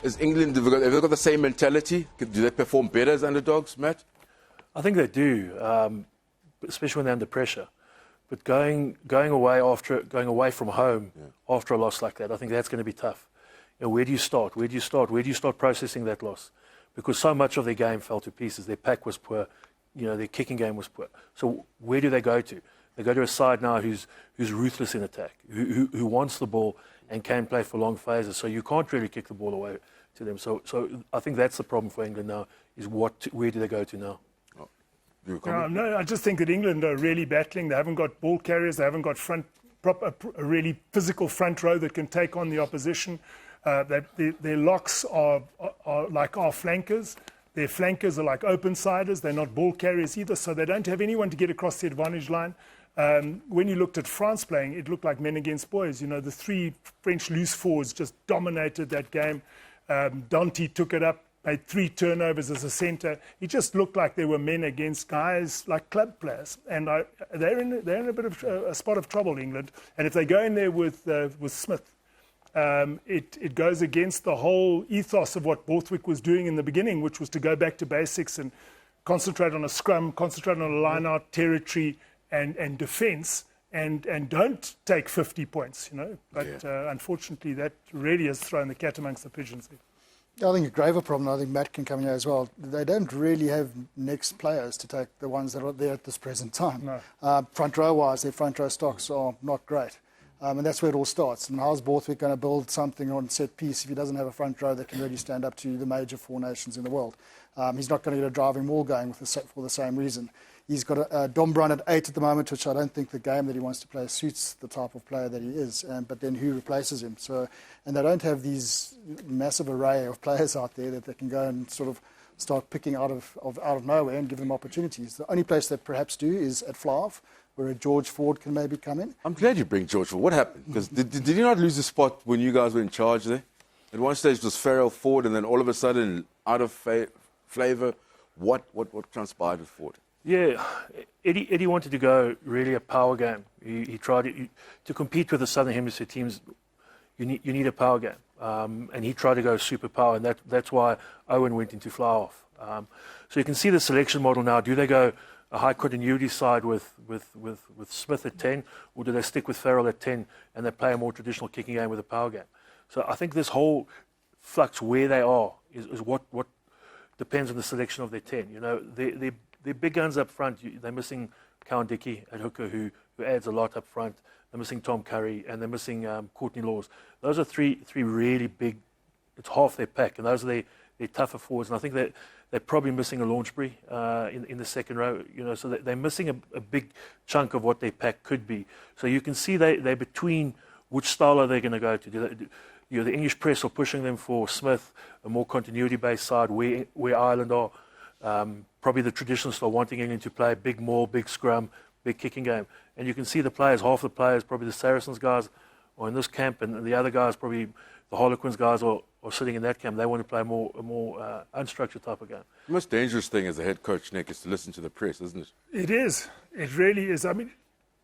Is England, have they got the same mentality? Do they perform better as underdogs, Matt? I think they do, especially when they're under pressure. But going away from home after a loss like that, I think that's going to be tough. You know, where do you start? Where do you start processing that loss? Because so much of their game fell to pieces. Their pack was poor. You know, their kicking game was poor. So where do they go to? They go to a side now who's ruthless in attack, who wants the ball and can play for long phases. So you can't really kick the ball away to them. So I think that's the problem for England now, is where do they go to now? No, I just think that England are really battling. They haven't got ball carriers. They haven't got a really physical front row that can take on the opposition. Their locks are like our flankers. Their flankers are like open-siders. They're not ball carriers either, so they don't have anyone to get across the advantage line. When you looked at France playing, it looked like men against boys. You know, the three French loose forwards just dominated that game. Dante took it up, made 3 turnovers as a centre. It just looked like they were men against guys like club players. And they're in a bit of a spot of trouble, England. And if they go in there with Smith, it goes against the whole ethos of what Borthwick was doing in the beginning, which was to go back to basics and concentrate on a scrum, concentrate on a line-out territory and defence, and don't take 50 points, you know. But unfortunately, that really has thrown the cat amongst the pigeons. I think a graver problem, I think Matt can come in here as well. They don't really have next players to take the ones that are there at this present time. No. Front row-wise, their front row stocks are not great. And that's where it all starts. And how's Borthwick going to build something on set piece if he doesn't have a front row that can really stand up to the major 4 nations in the world? He's not going to get a driving maul going for the same reason. He's got Dom Brun at 8 at the moment, which I don't think the game that he wants to play suits the type of player that he is. But then who replaces him? And they don't have these massive array of players out there that they can go and sort of start picking out of nowhere and give them opportunities. The only place they perhaps do is at Flav, where a George Ford can maybe come in. I'm glad you bring George Ford. What happened? Because did you not lose the spot when you guys were in charge there? At one stage it was Farrell, Ford, and then all of a sudden, out of flavour, what transpired with Ford? Yeah, Eddie wanted to go really a power game. He tried to compete with the Southern Hemisphere teams. You need a power game, and he tried to go super power, and that's why Owen went into fly off. So you can see the selection model now. Do they go a high continuity side with Smith at 10, or do they stick with Farrell at 10 and they play a more traditional kicking game with a power game? So I think this whole flux where they are is what depends on the selection of their 10. You know, their big guns up front, they're missing Cowan Dickey at hooker, who adds a lot up front. They're missing Tom Curry, and they're missing Courtney Laws. Those are three really big, it's half their pack, and those are their tougher forwards. And I think that they're probably missing a Launchbury in the second row. You know, so they're missing a big chunk of what their pack could be. So you can see they're between which style are they going to go to. You know, the English press are pushing them for Smith, a more continuity-based side where Ireland are. Probably the traditionalists are wanting England to play big maul, big scrum, big kicking game. And you can see the players, half the players, probably the Saracens guys are in this camp, and the other guys, probably the Harlequins guys are sitting in that camp. They want to play a more unstructured type of game. The most dangerous thing as a head coach, Nick, is to listen to the press, isn't it? It is. It really is. I mean,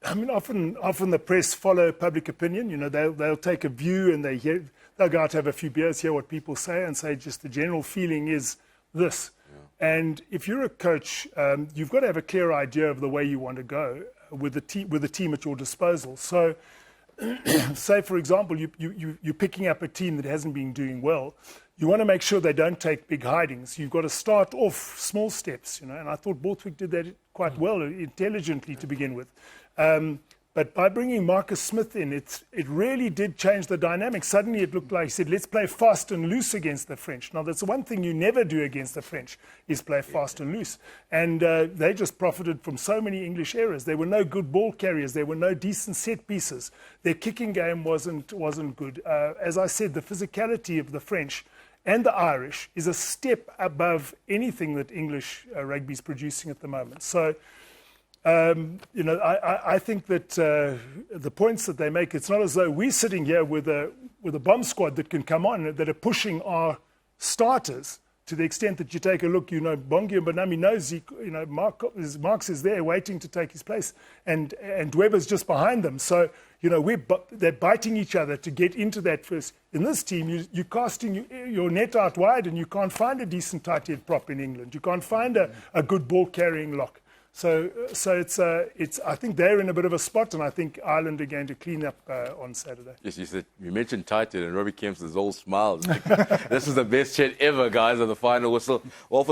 often the press follow public opinion. You know, they'll take a view and they'll go out to have a few beers, hear what people say, and say just the general feeling is this. And if you're a coach, you've got to have a clear idea of the way you want to go with the team at your disposal. So, say for example, you're picking up a team that hasn't been doing well. You want to make sure they don't take big hidings. You've got to start off small steps, you know. And I thought Borthwick did that quite well, intelligently to begin with. But by bringing Marcus Smith in, it really did change the dynamic. Suddenly it looked like he said, let's play fast and loose against the French. Now, that's one thing you never do against the French, is play fast and loose. And they just profited from so many English errors. There were no good ball carriers. There were no decent set pieces. Their kicking game wasn't good. As I said, the physicality of the French and the Irish is a step above anything that English rugby is producing at the moment. So, you know, I think that the points that they make, it's not as though we're sitting here with a bomb squad that can come on, that are pushing our starters to the extent that you take a look, you know, Bongi and Banami knows, you know, Marx is there waiting to take his place, and Weber's just behind them. So you know, they're biting each other to get into that first. In this team, you're casting your net out wide, and you can't find a decent tight head prop in England. You can't find a good ball carrying lock. So it's I think they're in a bit of a spot, and I think Ireland are going to clean up on Saturday. Yes, you mentioned tight head, and Robbie Kempson's all smiles. This is the best chat ever, guys, on the final whistle. Well, for